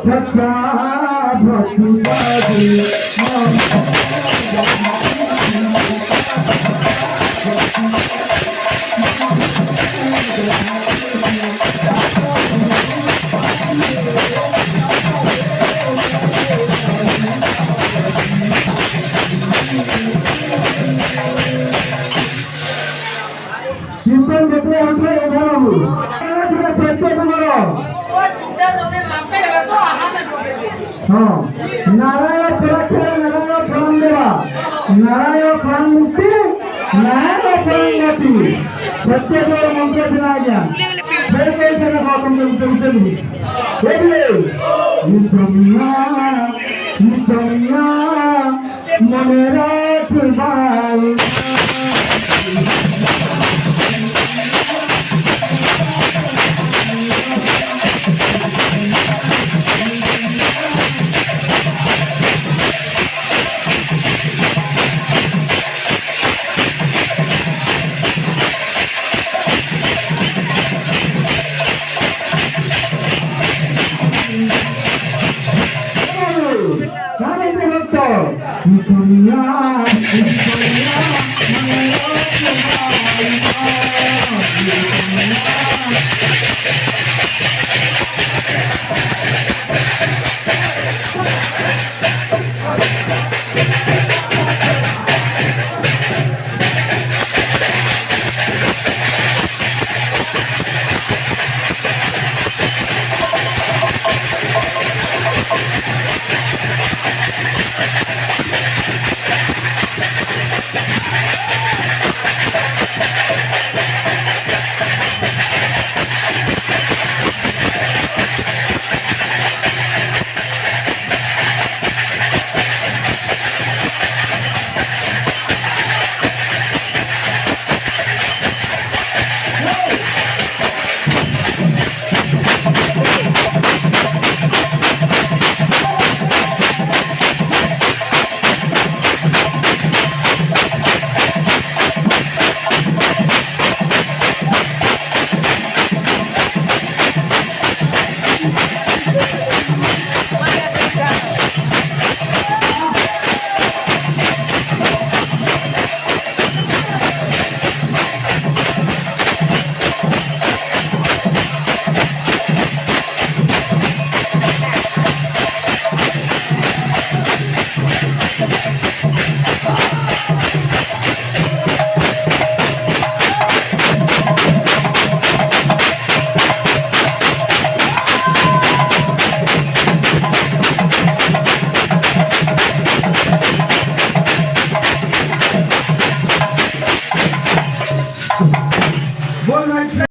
सच्चा भक्ति कीर्तन देखले उठे बाबू सत्य तुम्हारा हाँ नारायण प्रख्यात नारायण फलम देवा नारायण फलम मुक्ति नारायण फलम गति सत्य देव मंत्र सुना गया फिर कैसे ना गौतम के उठे भी देखले निसमिया मने रात बाल